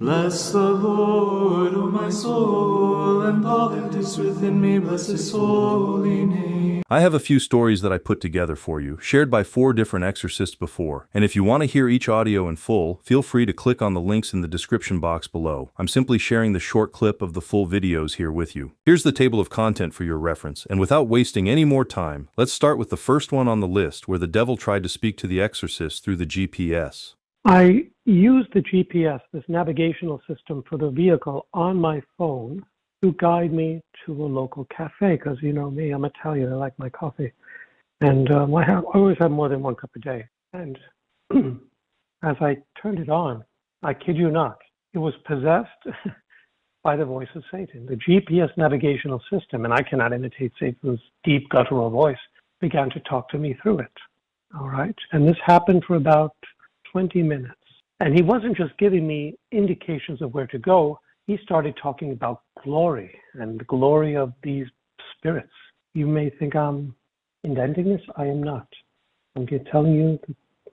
Bless the Lord, O my soul, and all that is within me, bless his holy name. I have a few stories that I put together for you, shared by 4 different exorcists before, and if you want to hear each audio in full, feel free to click on the links in the description box below. I'm simply sharing the short clip of the full videos here with you. Here's the table of content for your reference, and without wasting any more time, let's start with the first one on the list, where the devil tried to speak to the exorcist through the GPS. I used the GPS, this navigational system for the vehicle on my phone to guide me to a local cafe, because you know me, I'm Italian, I like my coffee. And I always have more than 1 cup a day. And as I turned it on, I kid you not, it was possessed by the voice of Satan. The GPS navigational system, and I cannot imitate Satan's deep guttural voice, began to talk to me through it. All right? And this happened for about 20 minutes. And he wasn't just giving me indications of where to go. He started talking about glory and the glory of these spirits. You may think I'm inventing this. I am not. I'm telling you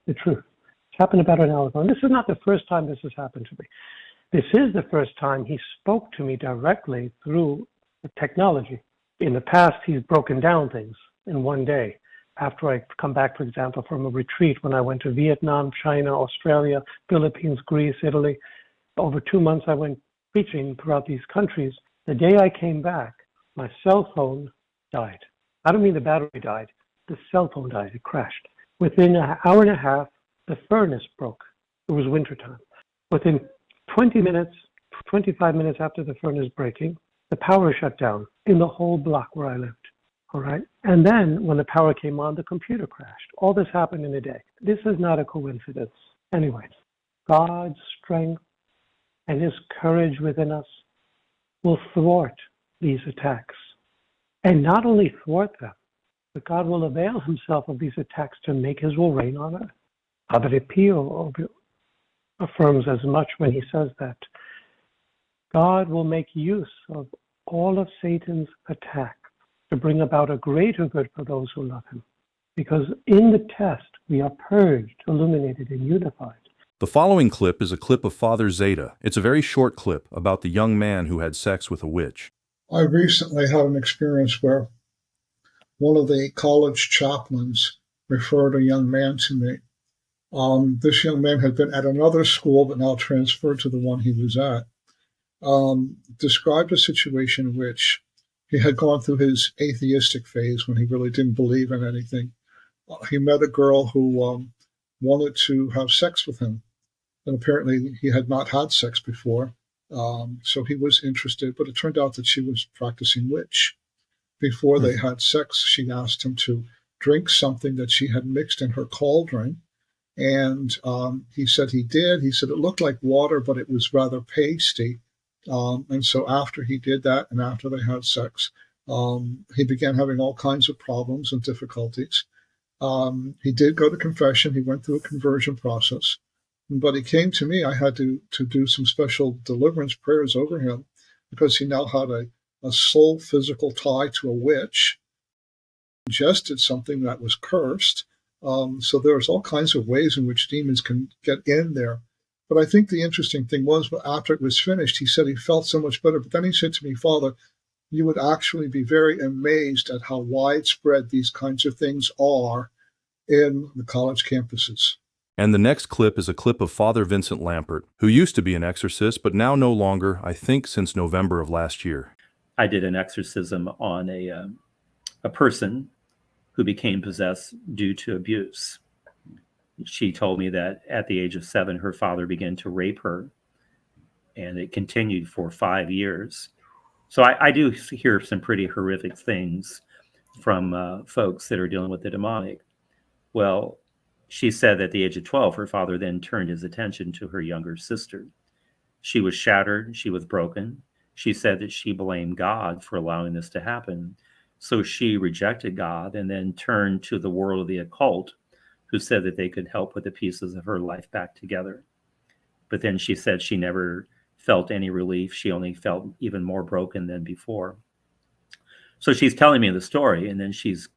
the truth. It's happened about an hour ago. And this is not the first time this has happened to me. This is the first time he spoke to me directly through the technology. In the past, he's broken down things in one day. After I come back, for example, from a retreat when I went to Vietnam, China, Australia, Philippines, Greece, Italy, over 2 months I went preaching throughout these countries. The day I came back, my cell phone died. I don't mean the battery died. The cell phone died. It crashed. Within an hour and a half, the furnace broke. It was wintertime. Within 20 minutes, 25 minutes after the furnace breaking, the power shut down in the whole block where I lived. All right. And then when the power came on, the computer crashed. All this happened in a day. This is not a coincidence. Anyways, God's strength and his courage within us will thwart these attacks. And not only thwart them, but God will avail himself of these attacks to make his will reign on earth. Padre Pio affirms as much when he says that God will make use of all of Satan's attacks to bring about a greater good for those who love him. Because in the test, we are purged, illuminated, and unified. The following clip is a clip of Father Szada. It's a very short clip about the young man who had sex with a witch. I recently had an experience where one of the college chaplains referred a young man to me. This young man had been at another school but now transferred to the one he was at. Described a situation in which he had gone through his atheistic phase when he really didn't believe in anything. He met a girl who wanted to have sex with him. And apparently he had not had sex before. So he was interested, but it turned out that she was practicing witch. Before they had sex, she asked him to drink something that she had mixed in her cauldron. And he said he did. He said it looked like water, but it was rather pasty. And so after he did that and after they had sex, he began having all kinds of problems and difficulties. He did go to confession. He went through a conversion process. But he came to me. I had to do some special deliverance prayers over him because he now had a soul physical tie to a witch, ingested something that was cursed. So there's all kinds of ways in which demons can get in there. But I think the interesting thing was, after it was finished, he said he felt so much better. But then he said to me, Father, you would actually be very amazed at how widespread these kinds of things are in the college campuses. And the next clip is a clip of Father Vincent Lampert, who used to be an exorcist, but now no longer, I think since November of last year. I did an exorcism on a person who became possessed due to abuse. She told me that at the age of 7, her father began to rape her, and it continued for 5 years. So I do hear some pretty horrific things from folks that are dealing with the demonic. Well, she said that at the age of 12, her father then turned his attention to her younger sister. She was shattered. She was broken. She said that she blamed God for allowing this to happen. So she rejected God and then turned to the world of the occult, who said that they could help put the pieces of her life back together. But then she said she never felt any relief. She only felt even more broken than before. So she's telling me the story, and then she's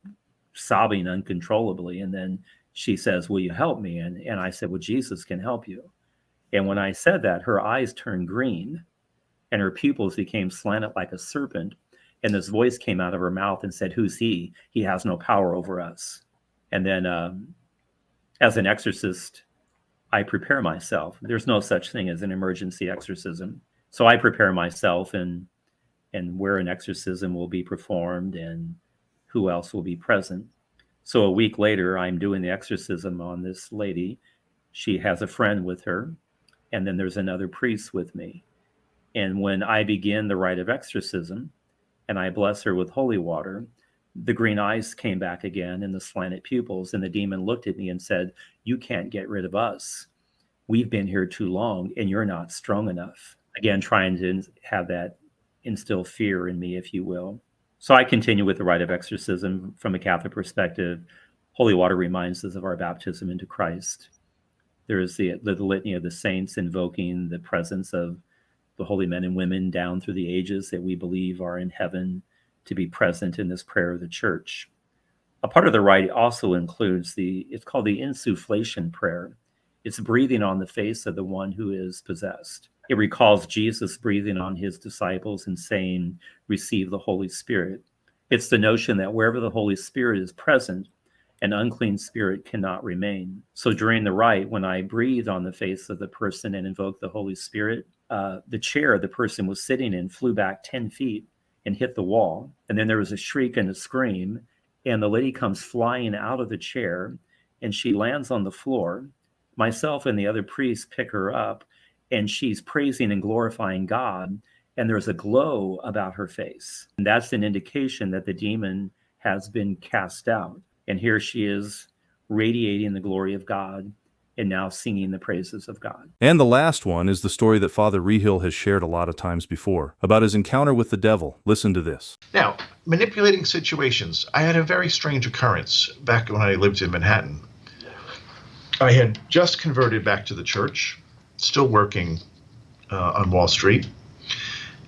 sobbing uncontrollably. And then she says, will you help me? And I said, well, Jesus can help you. And when I said that, her eyes turned green and her pupils became slanted like a serpent. And this voice came out of her mouth and said, "Who's he? He has no power over us." And then as an exorcist, I prepare myself. There's no such thing as an emergency exorcism. So I prepare myself and where an exorcism will be performed and who else will be present. So a week later, I'm doing the exorcism on this lady. She has a friend with her, and then there's another priest with me. And when I begin the rite of exorcism and I bless her with holy water, the green eyes came back again and the slanted pupils, and the demon looked at me and said, "You can't get rid of us. We've been here too long and you're not strong enough." Again, trying to have that instill fear in me, if you will. So I continue with the rite of exorcism from a Catholic perspective. Holy water reminds us of our baptism into Christ. There is the litany of the saints invoking the presence of the holy men and women down through the ages that we believe are in heaven to be present in this prayer of the church. A part of the rite also includes it's called the insufflation prayer. It's breathing on the face of the one who is possessed. It recalls Jesus breathing on his disciples and saying, "Receive the Holy Spirit." It's the notion that wherever the Holy Spirit is present, an unclean spirit cannot remain. So during the rite, when I breathe on the face of the person and invoke the Holy Spirit, the chair the person was sitting in flew back 10 feet and hit the wall. And then there was a shriek and a scream, and the lady comes flying out of the chair and she lands on the floor. Myself and the other priests pick her up, and she's praising and glorifying God, and there's a glow about her face. And that's an indication that the demon has been cast out. And here she is radiating the glory of God and now singing the praises of God. And the last one is the story that Father Reehil has shared a lot of times before, about his encounter with the devil. Listen to this. Now, manipulating situations. I had a very strange occurrence back when I lived in Manhattan. I had just converted back to the church, still working on Wall Street,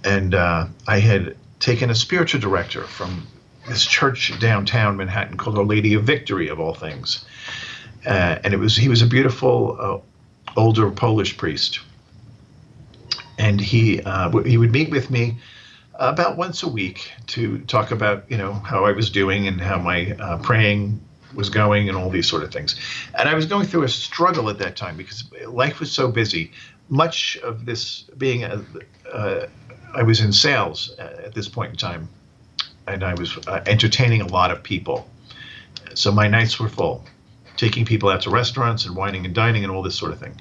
and I had taken a spiritual director from this church downtown Manhattan called Our Lady of Victory, of all things. And he was a beautiful older Polish priest, and he would meet with me about once a week to talk about how I was doing and how my praying was going and all these sort of things. And I was going through a struggle at that time because life was so busy. Much of this being I was in sales at this point in time, and I was entertaining a lot of people. So my nights were full, taking people out to restaurants and wining and dining and all this sort of thing.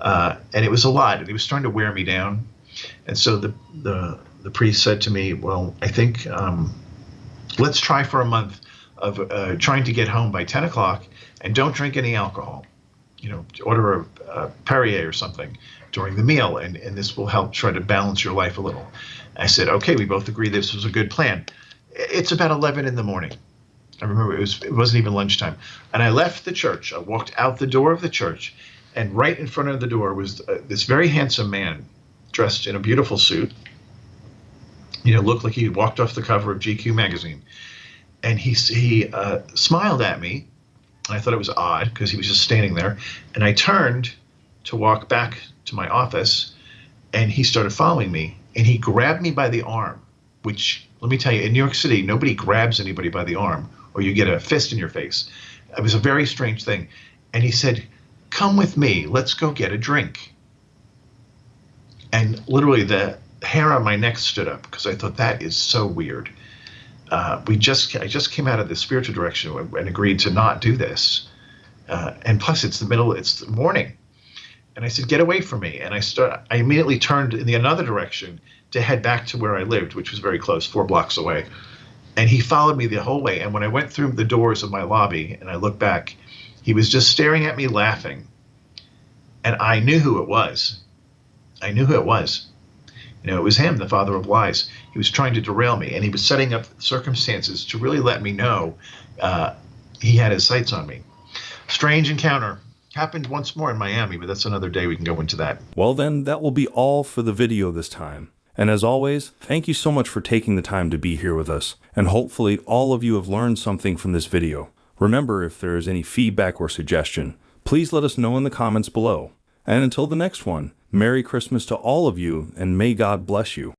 And it was a lot, and it was starting to wear me down. And so the priest said to me, "Well, I think let's try for a month of trying to get home by 10 o'clock and don't drink any alcohol. Order a Perrier or something during the meal, and this will help try to balance your life a little." I said, "Okay," we both agreed this was a good plan. It's about 11 in the morning. I remember it wasn't even lunchtime. And I left the church. I walked out the door of the church, and right in front of the door was this very handsome man dressed in a beautiful suit. Looked like he walked off the cover of GQ magazine. And he smiled at me. I thought it was odd because he was just standing there. And I turned to walk back to my office, and he started following me. And he grabbed me by the arm, which, let me tell you, in New York City, nobody grabs anybody by the arm or you get a fist in your face. It was a very strange thing. And he said, "Come with me. Let's go get a drink." And literally the hair on my neck stood up because I thought, that is so weird. I just came out of the spiritual direction and agreed to not do this. And plus it's the morning. And I said, "Get away from me." And I immediately turned in the another direction to head back to where I lived, which was very close, 4 blocks away. And he followed me the whole way. And when I went through the doors of my lobby and I looked back, he was just staring at me laughing. And I knew who it was. It was him, the father of lies. He was trying to derail me, and he was setting up circumstances to really let me know he had his sights on me. Strange encounter. Happened once more in Miami, but that's another day. We can go into that. Well then, that will be all for the video this time. And as always, thank you so much for taking the time to be here with us, and hopefully all of you have learned something from this video. Remember, if there is any feedback or suggestion, please let us know in the comments below. And until the next one, Merry Christmas to all of you, and may God bless you.